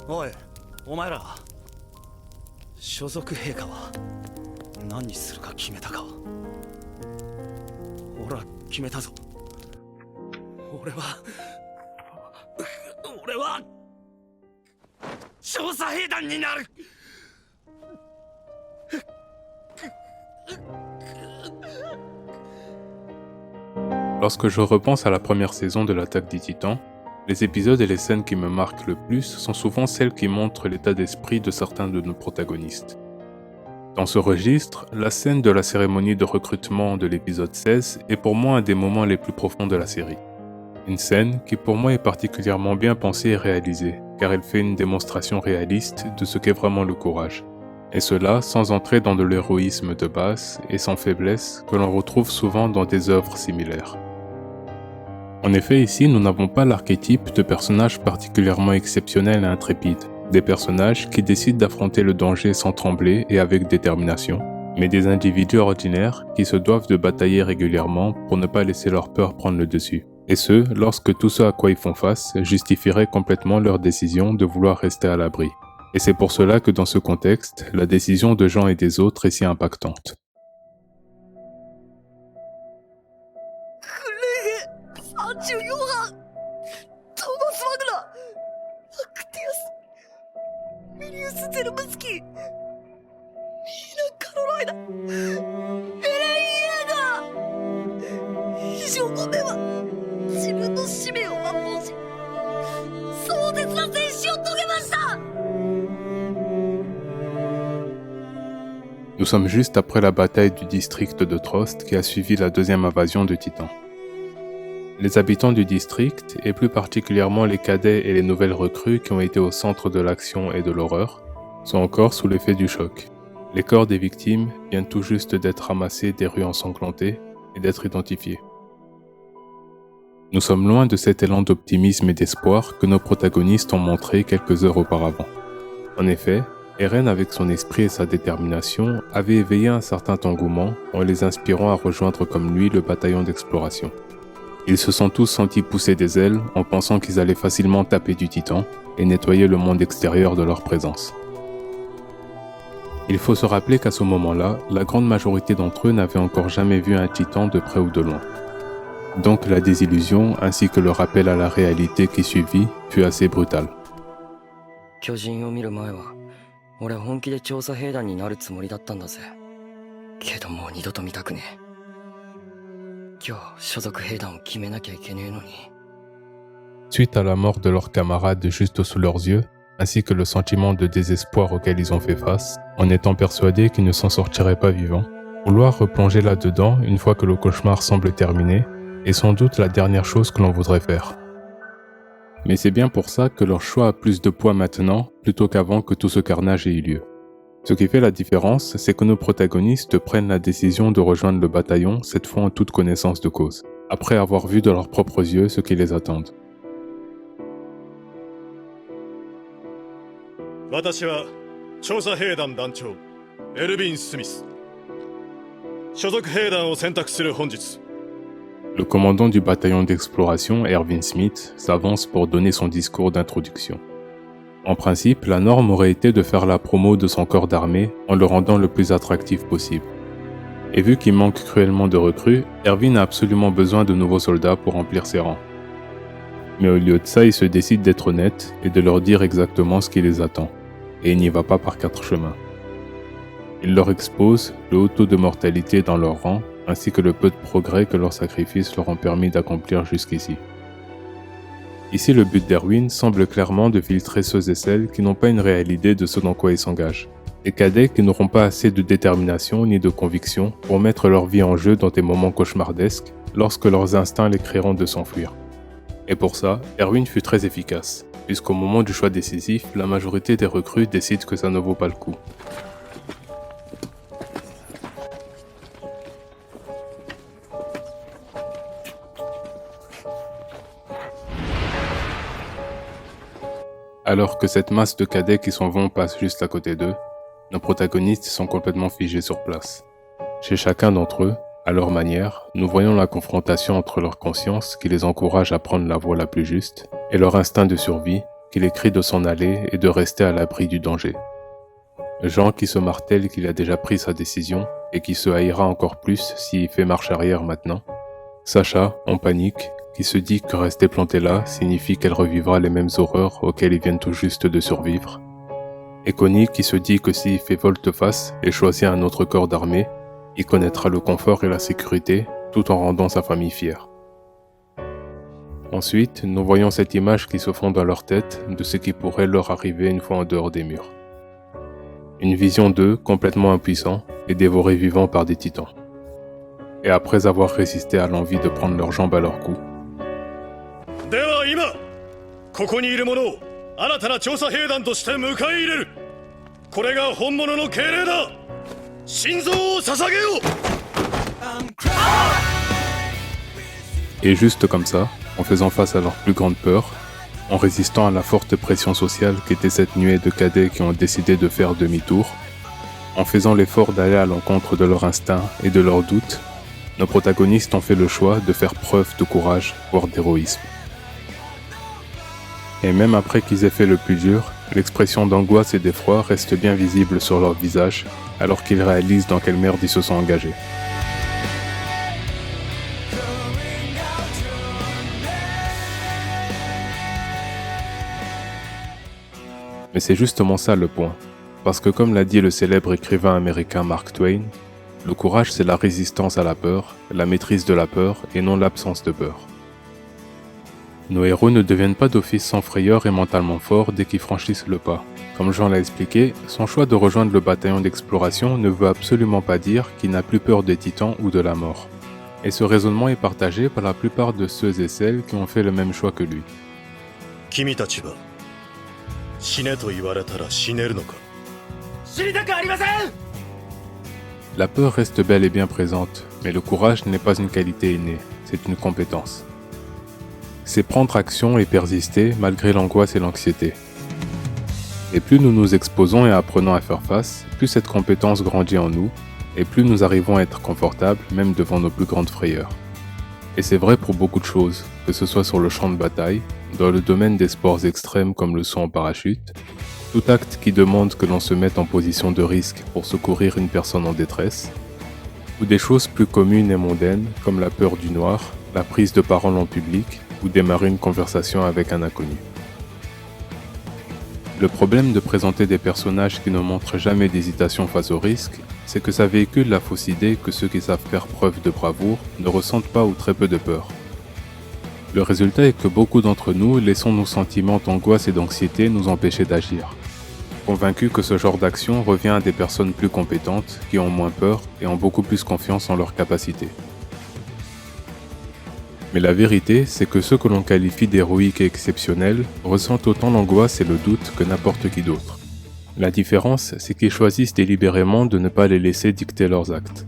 おい、お前ら所属陛下は何にするか決めたか。俺は決めたぞ。俺は調査兵団になる。Lorsque je repense à la première saison de l'Attaque des Titans, les épisodes et les scènes qui me marquent le plus sont souvent celles qui montrent l'état d'esprit de certains de nos protagonistes. Dans ce registre, la scène de la cérémonie de recrutement de l'épisode 16 est pour moi un des moments les plus profonds de la série. Une scène qui pour moi est particulièrement bien pensée et réalisée, car elle fait une démonstration réaliste de ce qu'est vraiment le courage. Et cela sans entrer dans de l'héroïsme de base et sans faiblesse que l'on retrouve souvent dans des œuvres similaires. En effet, ici, nous n'avons pas l'archétype de personnages particulièrement exceptionnels et intrépides, des personnages qui décident d'affronter le danger sans trembler et avec détermination, mais des individus ordinaires qui se doivent de batailler régulièrement pour ne pas laisser leur peur prendre le dessus. Et ce, lorsque tout ce à quoi ils font face justifierait complètement leur décision de vouloir rester à l'abri. Et c'est pour cela que dans ce contexte, la décision de Jean et des autres est si impactante. 34班トーマス・ワグナー、アクティアス、ミリウス・ゼルムスキー、ミーナ・カロライナ、エレン・イエーガー。非常5名は自分の使命を全うし壮絶な戦死を遂げました。 Nous sommes juste après la bataille du district de Trost qui a suivi la deuxième invasion de Titans. Les habitants du district, et plus particulièrement les cadets et les nouvelles recrues qui ont été au centre de l'action et de l'horreur, sont encore sous l'effet du choc. Les corps des victimes viennent tout juste d'être ramassés des rues ensanglantées et d'être identifiés. Nous sommes loin de cet élan d'optimisme et d'espoir que nos protagonistes ont montré quelques heures auparavant. En effet, Eren, avec son esprit et sa détermination, avait éveillé un certain engouement en les inspirant à rejoindre comme lui le bataillon d'exploration. Ils se sont tous sentis pousser des ailes en pensant qu'ils allaient facilement taper du titan et nettoyer le monde extérieur de leur présence. Il faut se rappeler qu'à ce moment-là, la grande majorité d'entre eux n'avaient encore jamais vu un titan de près ou de loin. Donc la désillusion ainsi que le rappel à la réalité qui suivit fut assez brutal. 巨人を見る前は俺本気で調査兵団になるつもりだったんだぜ。けどもう二度と見たくねえ。今日所属兵団を決めなきゃいけねえのに。 Suite à la mort de leurs camarades juste sous leurs yeux, ainsi que le sentiment de désespoir auquel ils ont fait face, en étant persuadés qu'ils ne s'en sortiraient pas vivants, vouloir replonger là-dedans une fois que le cauchemar semble terminé est sans doute la dernière chose que l'on voudrait faire. Mais c'est bien pour ça que leur choix a plus de poids maintenant plutôt qu'avant que tout ce carnage ait eu lieu. Ce qui fait la différence, c'est que nos protagonistes prennent la décision de rejoindre le bataillon cette fois en toute connaissance de cause, après avoir vu de leurs propres yeux ce qui les attend. 私は調査兵団団長エルヴィン・スミス。所属兵団を選択する本日。 Le commandant du bataillon d'exploration, Erwin Smith, s'avance pour donner son discours d'introduction. En principe, la norme aurait été de faire la promo de son corps d'armée en le rendant le plus attractif possible. Et vu qu'il manque cruellement de recrues, Erwin a absolument besoin de nouveaux soldats pour remplir ses rangs. Mais au lieu de ça, il se décide d'être honnête et de leur dire exactement ce qui les attend. Et il n'y va pas par quatre chemins. Il leur expose le haut taux de mortalité dans leur rang, ainsi que le peu de progrès que leurs sacrifices leur ont permis d'accomplir jusqu'ici. Ici, le but d'Erwin semble clairement de filtrer ceux et celles qui n'ont pas une réelle idée de ce dans quoi ils s'engagent. Des cadets qui n'auront pas assez de détermination ni de conviction pour mettre leur vie en jeu dans des moments cauchemardesques lorsque leurs instincts les crieront de s'enfuir. Et pour ça, Erwin fut très efficace, puisqu'au moment du choix décisif, la majorité des recrues décident que ça ne vaut pas le coup. Alors que cette masse de cadets qui s'en vont passe juste à côté d'eux, nos protagonistes sont complètement figés sur place. Chez chacun d'entre eux, à leur manière, nous voyons la confrontation entre leur conscience qui les encourage à prendre la voie la plus juste et leur instinct de survie qu'il écrit de s'en aller et de rester à l'abri du danger. Jean qui se martèle qu'il a déjà pris sa décision et qui se haïra encore plus s'il fait marche arrière maintenant. Sacha, en panique, qui se dit que rester planté là signifie qu'elle revivra les mêmes horreurs auxquelles il vient tout juste de survivre. Et Connie qui se dit que s'il fait volte-face et choisit un autre corps d'armée, il connaîtra le confort et la sécurité tout en rendant sa famille fière. Ensuite, nous voyons cette image qui se fond dans leur tête de ce qui pourrait leur arriver une fois en dehors des murs. Une vision d'eux complètement impuissants et dévorés vivants par des titans. Et après avoir résisté à l'envie de prendre leurs jambes à leur cou, では今ここにいる者を新たな調査兵団として迎え入れる。これが本物の敬礼だ。心臓を捧げよう。 et juste comme ça, en faisant face à leur plus grande peur, en résistant à la forte pression sociale qu'était cette nuée de cadets qui ont décidé de faire demi-tour, en faisant l'effort d'aller à l'encontre de leur instinct et de leurs doutes, nos protagonistes ont fait le choix de faire preuve de courage, voire d'héroïsme. Et même après qu'ils aient fait le plus dur, l'expression d'angoisse et d'effroi reste bien visible sur leur visage, alors qu'ils réalisent dans quelle merde ils se sont engagés. Mais c'est justement ça le point, parce que comme l'a dit le célèbre écrivain américain Mark Twain, le courage c'est la résistance à la peur, la maîtrise de la peur et non l'absence de peur. Nos héros ne deviennent pas d'office sans frayeur et mentalement forts dès qu'ils franchissent le pas. Comme Jean l'a expliqué, son choix de rejoindre le bataillon d'exploration ne veut absolument pas dire qu'il n'a plus peur des titans ou de la mort. Et ce raisonnement est partagé par la plupart de ceux et celles qui ont fait le même choix que lui. 君たちは死ねと言われたら死ねるのか。 La peur reste bel et bien présente, mais le courage n'est pas une qualité innée, c'est une compétence. C'est prendre action et persister malgré l'angoisse et l'anxiété. Et plus nous nous exposons et apprenons à faire face, plus cette compétence grandit en nous, et plus nous arrivons à être confortables même devant nos plus grandes frayeurs. Et c'est vrai pour beaucoup de choses, que ce soit sur le champ de bataille, dans le domaine des sports extrêmes comme le saut en parachute, tout acte qui demande que l'on se mette en position de risque pour secourir une personne en détresse, ou des choses plus communes et mondaines comme la peur du noir, la prise de parole en public ou démarrer une conversation avec un inconnu. Le problème de présenter des personnages qui ne montrent jamais d'hésitation face au risque, c'est que ça véhicule la fausse idée que ceux qui savent faire preuve de bravoure ne ressentent pas ou très peu de peur. Le résultat est que beaucoup d'entre nous laissons nos sentiments d'angoisse et d'anxiété nous empêcher d'agir, convaincus que ce genre d'action revient à des personnes plus compétentes, qui ont moins peur et ont beaucoup plus confiance en leurs capacités. Mais la vérité, c'est que ceux que l'on qualifie d'héroïques et exceptionnels ressentent autant l'angoisse et le doute que n'importe qui d'autre. La différence, c'est qu'ils choisissent délibérément de ne pas les laisser dicter leurs actes.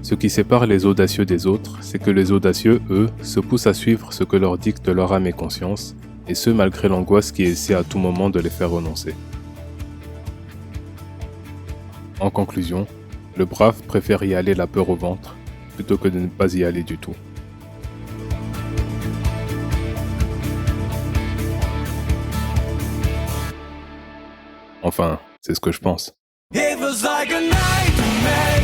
Ce qui sépare les audacieux des autres, c'est que les audacieux, eux, se poussent à suivre ce que leur dicte leur âme et conscience, et ce malgré l'angoisse qui essaie à tout moment de les faire renoncer. En conclusion, le brave préfère y aller la peur au ventre, plutôt que de ne pas y aller du tout. Enfin, c'est ce que je pense. It was like a nightmare.